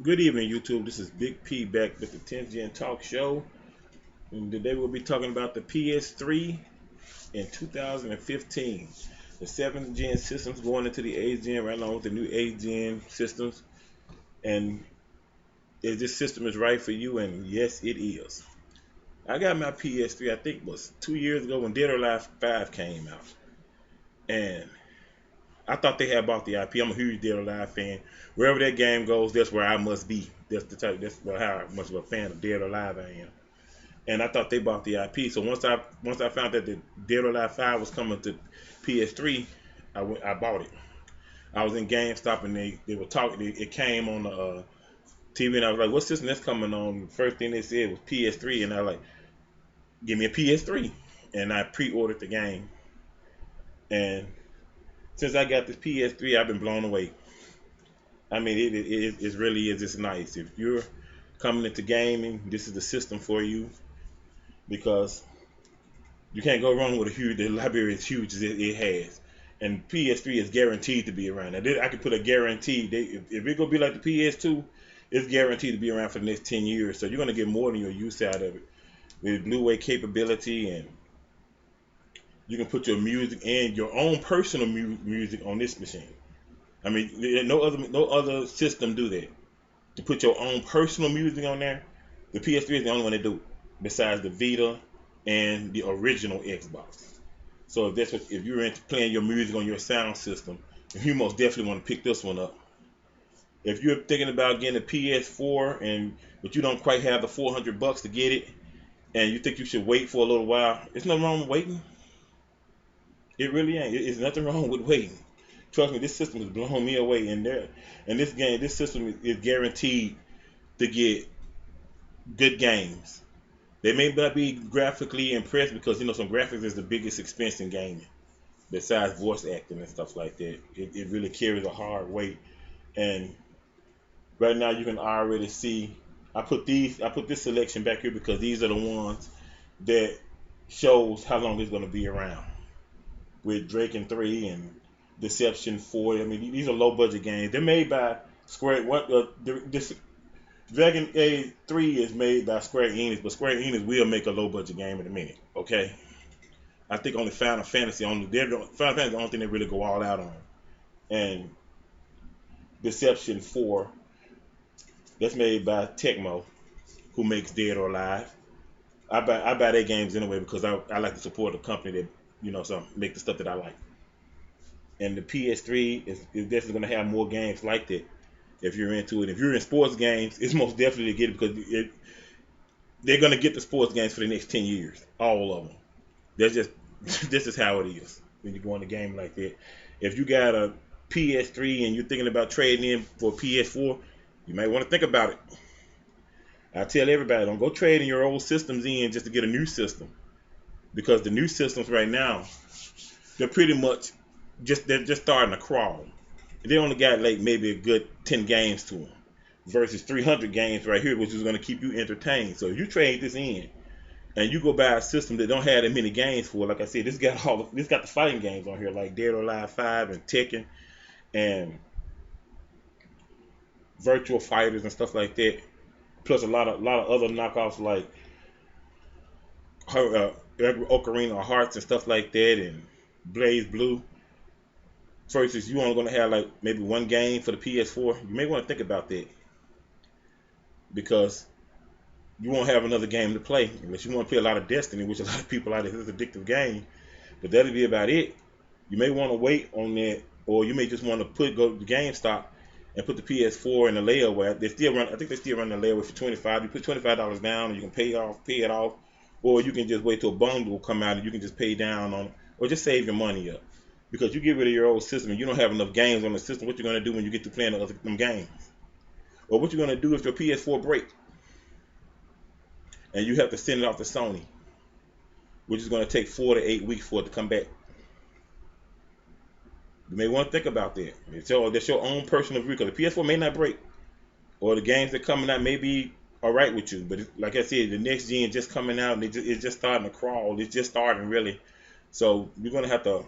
Good evening, YouTube. This is Big P back with the 10th Gen Talk Show. And today we'll be talking about the PS3 in 2015. The 7th Gen systems going into the 8th Gen right along with the new 8th Gen systems. And if this system is right for you, and yes, it is. I got my PS3, I think it was 2 years ago when Dead or Alive 5 came out. And I thought they had bought the IP. I'm a huge Dead or Alive fan. Wherever that game goes, that's where I must be. That's how much of a fan of Dead or Alive I am. And I thought they bought the IP. So once I found that the Dead or Alive 5 was coming to PS3, I bought it. I was in GameStop and they were talking. It came on the TV and I was like, "What system that's coming on?" First thing they said was PS3, and I was like, "Give me a PS3," and I pre-ordered the game. And since I got this PS3, I've been blown away. I mean, it really is just nice. If you're coming into gaming, this is the system for you because you can't go wrong with a huge. The library is huge as it has, and PS3 is guaranteed to be around. Now, I could put a guarantee. If it gonna be like the PS2, it's guaranteed to be around for the next 10 years. So you're gonna get more than your use out of it with Blu-ray capability, and you can put your music and your own personal music on this machine. I mean, no other system do that. To put your own personal music on there, the PS3 is the only one that do it, besides the Vita and the original Xbox. So if you're into playing your music on your sound system, you most definitely want to pick this one up. If you're thinking about getting a PS4 and but you don't quite have the $400 to get it, and you think you should wait for a little while, there's nothing wrong with waiting. It really ain't. It's nothing wrong with waiting. Trust me, this system has blown me away. And this system is guaranteed to get good games. They may not be graphically impressed because some graphics is the biggest expense in gaming, besides voice acting and stuff like that. It really carries a hard weight. And right now you can already see I put this selection back here because these are the ones that shows how long it's going to be around. With Drake and 3 and Deception 4. I mean, these are low budget games. They're made by Square. This Dragon Age 3 is made by Square Enix, but Square Enix will make a low budget game in a minute. Okay, I think only Final Fantasy the only thing they really go all out on, and Deception 4 that's made by Tecmo, who makes Dead or Alive. I buy their games anyway because I like to support a company that some make the stuff that I like. And the PS3 is definitely going to have more games like that if you're into it. If you're in sports games, it's most definitely to get it because they're going to get the sports games for the next 10 years, all of them. That's just this is how it is when you go in a game like that. If you got a PS3 and you're thinking about trading in for a PS4, you might want to think about it. I tell everybody, don't go trading your old systems in just to get a new system because the new systems right now they're pretty much they're just starting to crawl. They only got like maybe a good 10 games to them versus 300 games right here, which is going to keep you entertained. So if you trade this in and you go buy a system that don't have that many games for, like I said, this got the fighting games on here like Dead or Alive 5 and Tekken and Virtual Fighters and stuff like that. Plus a lot of other knockoffs like Ocarina of Hearts and stuff like that and Blaze Blue. Versus you only going to have like maybe one game for the PS4. You may want to think about that because you won't have another game to play unless you want to play a lot of Destiny, which a lot of people out there is an addictive game. But that'll be about it. You may want to wait on that, or you may just want to go to GameStop and put the PS4 in the layaway. They still run. I think they still run the layaway for 25. You put $25 down, and you can pay it off, or you can just wait till a bundle will come out and you can just pay down on, or just save your money up. Because you get rid of your old system and you don't have enough games on the system. What you're gonna do when you get to playing them games, or what you're gonna do if your PS4 breaks and you have to send it off to Sony, which is gonna take 4 to 8 weeks for it to come back. You may want to think about that. That's your own personal view because the PS4 may not break, or the games that are coming out may be all right with you. But like I said, the next gen just coming out and it's just starting to crawl. It's just starting really. So you're gonna have to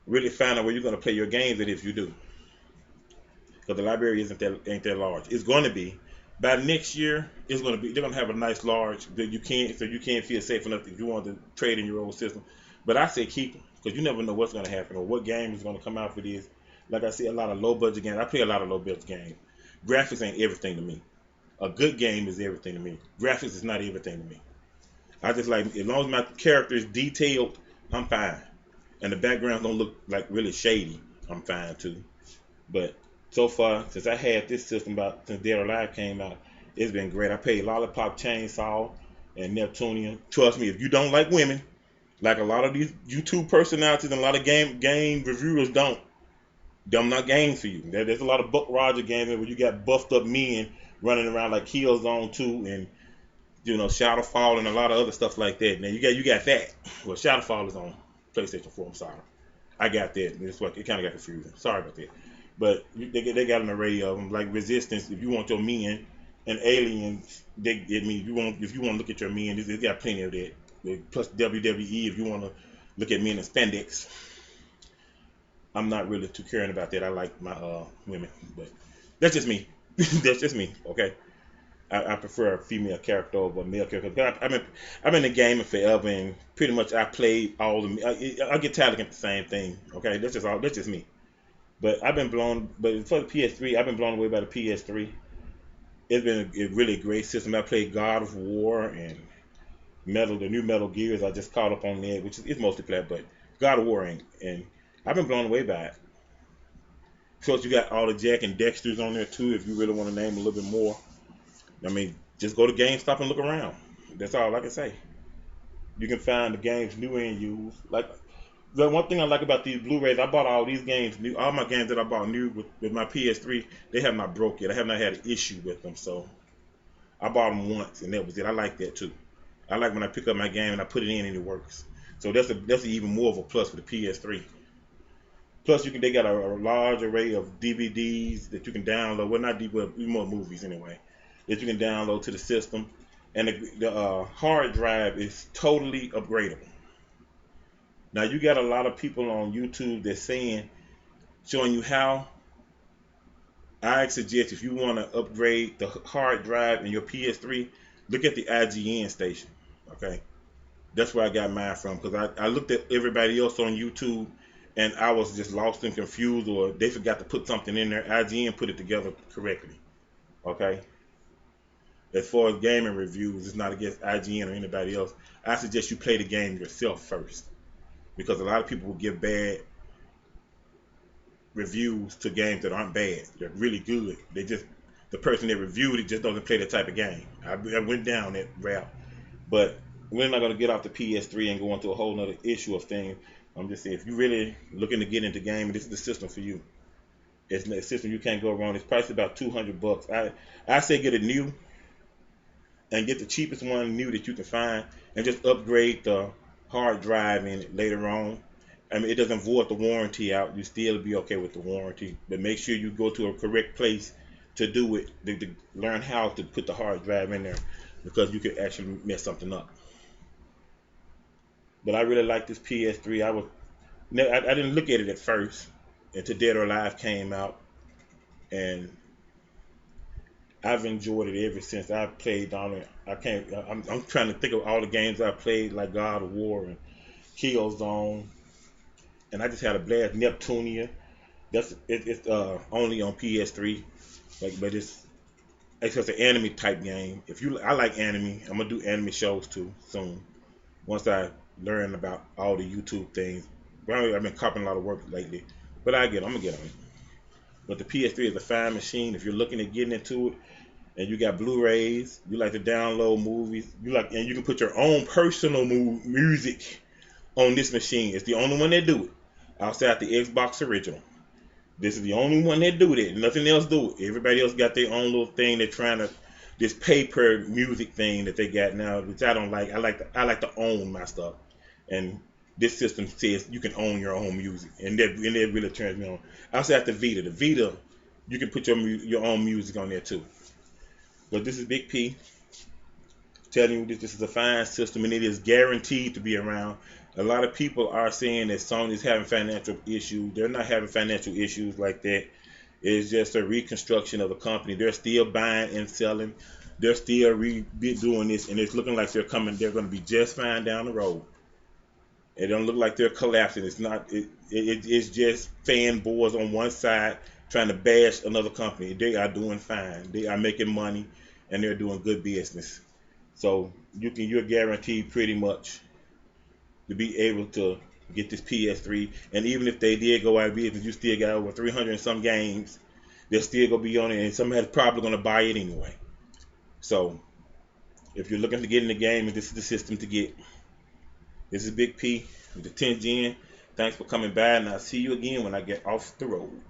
really find out where you're gonna play your games at if you do. because the library ain't that large. It's going to be by next year. It's going to be, they're going to have a nice large that you can't feel safe enough if you want to trade in your old system. But I say keep them because you never know what's going to happen or what game is going to come out for this. Like I said, a lot of low budget games. I play a lot of low budget games. Graphics ain't everything to me. A good game is everything to me. Graphics is not everything to me. I just like, as long as my character is detailed, I'm fine. And the background don't look like really shady, I'm fine too. But so far, since I had this system since Dead or Alive came out, it's been great. I played Lollipop Chainsaw and Neptunian. Trust me, if you don't like women, like a lot of these YouTube personalities and a lot of game reviewers don't, them not games for you. There's a lot of Buck Roger games where you got buffed up men running around like Killzone 2 and Shadowfall and a lot of other stuff like that. Now you got that. Well, Shadowfall is on PlayStation 4. I'm sorry, I got that. That's what it kind of got confusing. Sorry about that. But they got an array of them, like Resistance. If you want your men and Aliens, if you want to look at your men, they got plenty of that. Plus WWE, if you want to look at men in spandex. I'm not really too caring about that. I like my women, but that's just me. That's just me. Okay. I prefer a female character over a male character. I've been in the game forever, and pretty much I played all the. I get tired of getting the same thing. Okay, that's just me. But for the PS3, I've been blown away by the PS3. It's been a really great system. I played God of War and the new Metal Gears. I just caught up on that, which is mostly flat, but God of War ain't. And I've been blown away by it. Of course, you got all the Jack and Dexters on there too. If you really want to name a little bit more. I mean, just go to GameStop and look around. That's all I can say. You can find the games new and used. Like the one thing I like about these Blu-rays, I bought all these games new. All my games that I bought new with my PS3, they have not broke yet. I have not had an issue with them, so I bought them once and that was it. I like that too. I like when I pick up my game and I put it in and it works. So that's even more of a plus for the PS3. Plus, they got a large array of DVDs that you can download. Well, not DVD, more movies anyway, that you can download to the system. And the hard drive is totally upgradable. Now, you got a lot of people on YouTube that's showing you how. I suggest if you want to upgrade the hard drive in your PS3, look at the IGN station. Okay, that's where I got mine from, because I looked at everybody else on YouTube and I was just lost and confused, or they forgot to put something in there. IGN put it together correctly. Okay. As far as gaming reviews, it's not against IGN or anybody else. I suggest you play the game yourself first, because a lot of people will give bad reviews to games that aren't bad. They're really good. The person that reviewed it just doesn't play that type of game. I went down that route, but we're not going to get off the PS3 and go into a whole other issue of things. I'm just saying, if you're really looking to get into gaming, this is the system for you. It's a system you can't go wrong. It's priced about $200. I say get it new and get the cheapest one new that you can find, and just upgrade the hard drive in it later on. I mean, it doesn't void the warranty out. You still be okay with the warranty, but make sure you go to a correct place to do it, to learn how to put the hard drive in there, because you could actually mess something up. But I really like this PS3. I didn't look at it at first until Dead or Alive came out, and I've enjoyed it ever since. I played on it. I'm trying to think of all the games I played, like God of War and Killzone, and I just had a blast. Neptunia. It's only on PS3, but it's just an anime type game. I like anime. I'm gonna do anime shows too soon. Once I learn about all the YouTube things. I've been copying a lot of work lately, but I'm gonna get on it. But the PS3 is a fine machine. If you're looking at getting into it, and you got Blu-rays, you like to download movies, and you can put your own personal music on this machine. It's the only one that do it outside the Xbox original. This is the only one that do that. Nothing else do it. Everybody else got their own little thing. They're trying to this paper music thing that they got now, which I don't like. I like to own my stuff, and this system says you can own your own music, and that really turns me on. Outside the Vita, you can put your own music on there too. But this is Big P telling you that this is a fine system, and it is guaranteed to be around. A lot of people are saying that Sony is having financial issues. They're not having financial issues like that. It's just a reconstruction of the company. They're still buying and selling. They're still doing this, and it's looking like they're coming. They're going to be just fine down the road. It don't look like they're collapsing. It's not. It's just fanboys on one side trying to bash another company. They are doing fine. They are making money, and they're doing good business. So you're guaranteed pretty much to be able to get this PS3. And even if they did go out of business, you still got over 300 and some games. They're still gonna be on it, and somebody's probably gonna buy it anyway. So if you're looking to get in the game, and this is the system to get. This is Big P with the 10th Gen. Thanks for coming by, and I'll see you again when I get off the road.